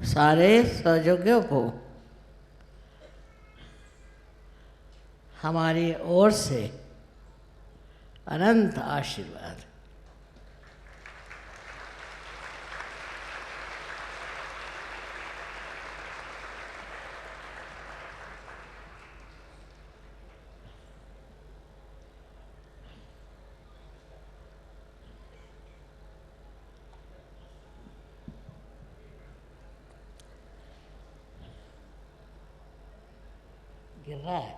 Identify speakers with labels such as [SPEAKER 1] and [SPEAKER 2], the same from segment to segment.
[SPEAKER 1] सारे सहयोगियों को हमारी ओर से अनंत आशीर्वाद। गिर रहा है।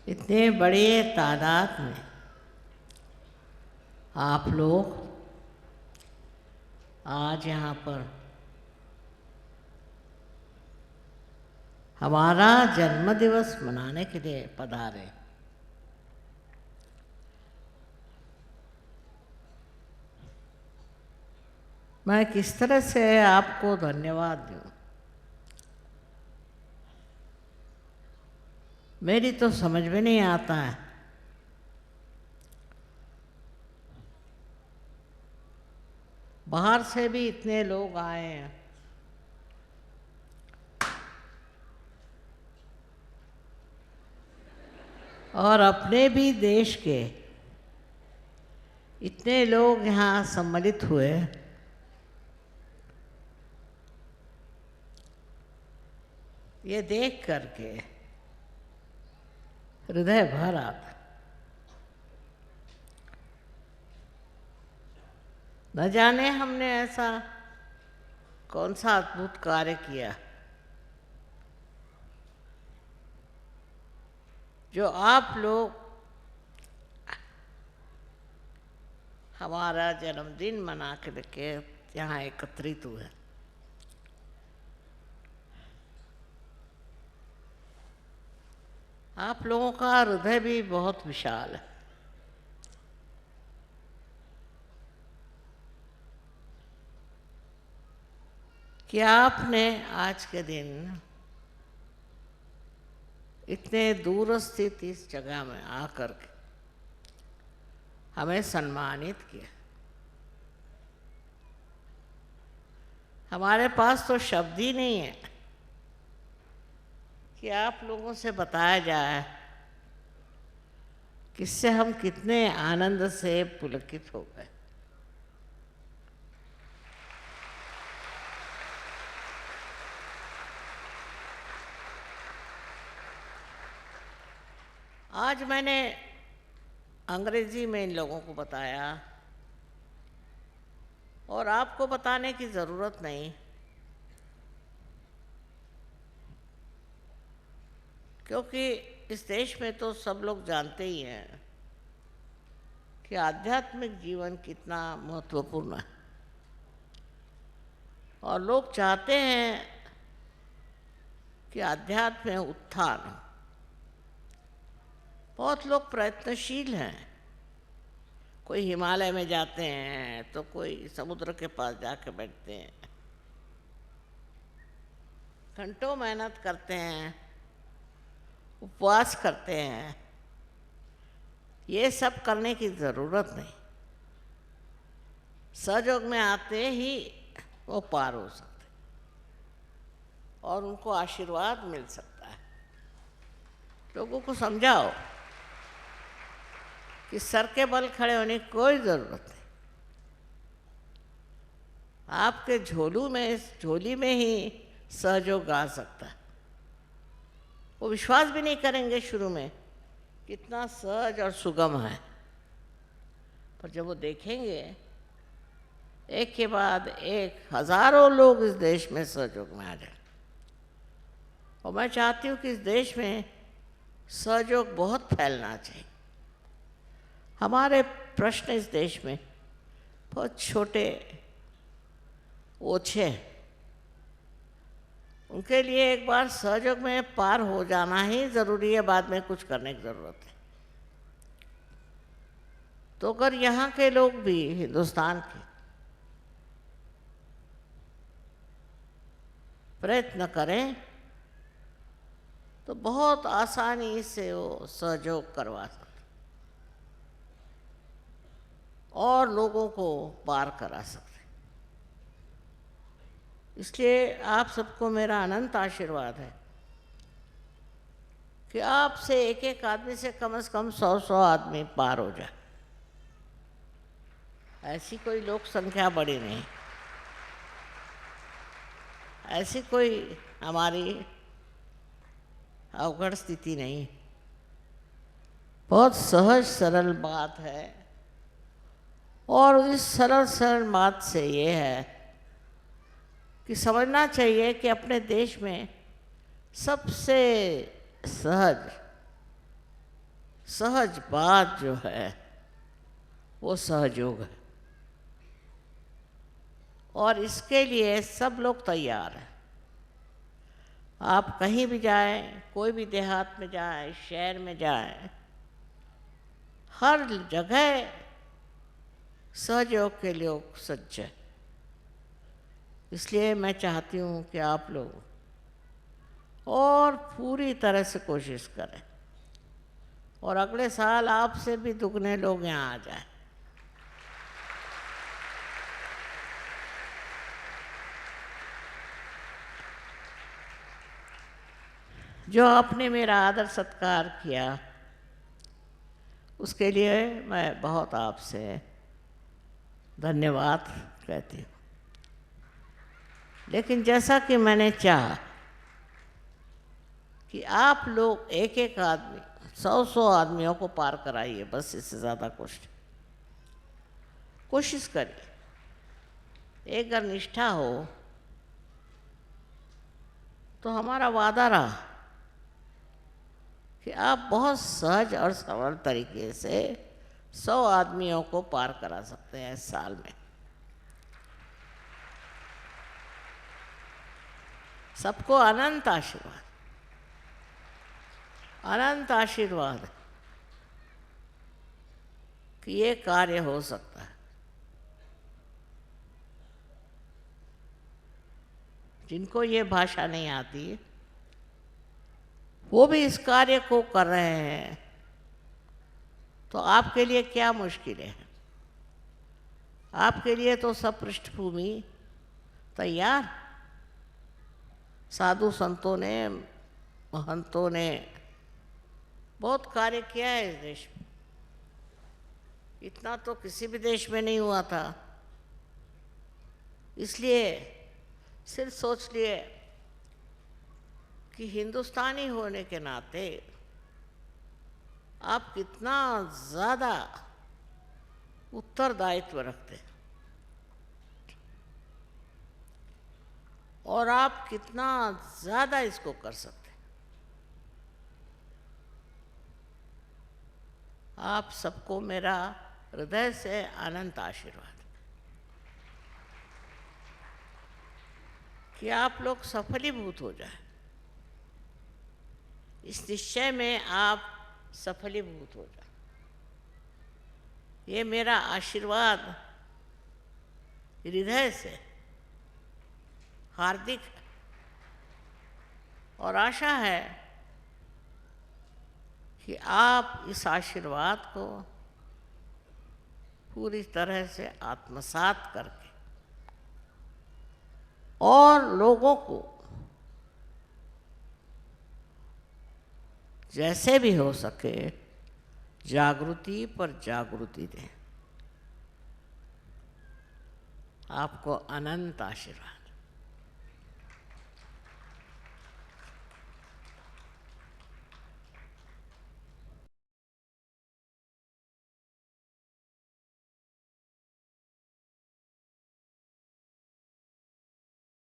[SPEAKER 1] इतने बड़े तादाद में आप लोग आज यहाँ पर हमारा जन्मदिवस मनाने के लिए पधारे। मैं किस तरह से आपको धन्यवाद दूँ, मेरी तो समझ में नहीं आता है। बाहर से भी इतने लोग आए हैं, और अपने भी देश के इतने लोग यहाँ सम्मिलित हुए। ये देख करके हृदय भर आता। न जाने हमने ऐसा कौन सा अद्भुत कार्य किया जो आप लोग हमारा जन्मदिन मना के यहाँ एकत्रित हुए। आप लोगों का हृदय भी बहुत विशाल है। कि आपने आज के दिन इतने दूर स्थित इस जगह में आकर के हमें सम्मानित किया। हमारे पास तो शब्द ही नहीं है कि आप लोगों से बताया जाए किससे हम कितने आनंद से पुलकित हो गए। आज मैंने अंग्रेजी में इन लोगों को बताया, और आपको बताने की ज़रूरत नहीं, क्योंकि इस देश में तो सब लोग जानते ही हैं कि आध्यात्मिक जीवन कितना महत्वपूर्ण है। और लोग चाहते हैं कि आध्यात्म में उत्थान हो। बहुत लोग प्रयत्नशील हैं। कोई हिमालय में जाते हैं तो कोई समुद्र के पास जाके बैठते हैं, घंटों मेहनत करते हैं, उपवास करते हैं। ये सब करने की ज़रूरत नहीं, सहयोग में आते ही वो पार हो सकते और उनको आशीर्वाद मिल सकता है। लोगों को समझाओ कि सर के बल खड़े होने की कोई ज़रूरत नहीं। आपके झोली में ही सहयोग आ सकता है। वो विश्वास भी नहीं करेंगे शुरू में कितना सहज और सुगम है। पर जब वो देखेंगे एक के बाद एक हजारों लोग इस देश में सहयोग में आ जाए, और मैं चाहती हूँ कि इस देश में सहयोग बहुत फैलना चाहिए। हमारे प्रश्न इस देश में बहुत छोटे ओछे हैं, उनके लिए एक बार सहयोग में पार हो जाना ही ज़रूरी है, बाद में कुछ करने की ज़रूरत है। तो अगर यहाँ के लोग भी हिंदुस्तान के प्रयत्न करें तो बहुत आसानी से वो सहयोग करवा सकते और लोगों को पार करा सकते। इसलिए आप सबको मेरा अनंत आशीर्वाद है कि आपसे एक एक आदमी से कम 100 आदमी पार हो जाए। ऐसी कोई लोक संख्या बड़ी नहीं, ऐसी कोई हमारी अवघड़ स्थिति नहीं, बहुत सहज सरल बात है। और इस सरल सरल बात से ये है कि समझना चाहिए कि अपने देश में सबसे सहज बात जो है वो सहयोग है, और इसके लिए सब लोग तैयार हैं। आप कहीं भी जाएं, कोई भी देहात में जाएं, शहर में जाएं, हर जगह सहयोग के लोग सज्ज हैं। इसलिए मैं चाहती हूँ कि आप लोग और पूरी तरह से कोशिश करें और अगले साल आपसे भी दुगने लोग यहाँ आ जाएं। जो आपने मेरा आदर सत्कार किया उसके लिए मैं बहुत आपसे धन्यवाद कहती हूँ। लेकिन जैसा कि मैंने चाहा कि आप लोग एक एक आदमी 100 आदमियों को पार कराइए, बस इससे ज़्यादा कोशिश करिए। एक अगर निष्ठा हो तो हमारा वादा रहा कि आप बहुत सहज और सरल तरीके से 100 आदमियों को पार करा सकते हैं इस साल में। सबको अनंत आशीर्वाद, अनंत आशीर्वाद कि ये कार्य हो सकता है। जिनको ये भाषा नहीं आती वो भी इस कार्य को कर रहे हैं, तो आपके लिए क्या मुश्किलें हैं? आपके लिए तो सब पृष्ठभूमि तैयार। साधु संतों ने, महंतों ने बहुत कार्य किया है इस देश में। इतना तो किसी भी देश में नहीं हुआ था। इसलिए सिर्फ सोच लिए कि हिंदुस्तानी होने के नाते आप कितना ज़्यादा उत्तरदायित्व रखते हैं और आप कितना ज़्यादा इसको कर सकते हैं। आप सबको मेरा हृदय से अनंत आशीर्वाद कि आप लोग सफलीभूत हो जाए। इस निश्चय में आप सफलीभूत हो जाए, ये मेरा आशीर्वाद हृदय से हार्दिक है। और आशा है कि आप इस आशीर्वाद को पूरी तरह से आत्मसात करके और लोगों को जैसे भी हो सके जागृति पर जागृति दें। आपको अनंत आशीर्वाद।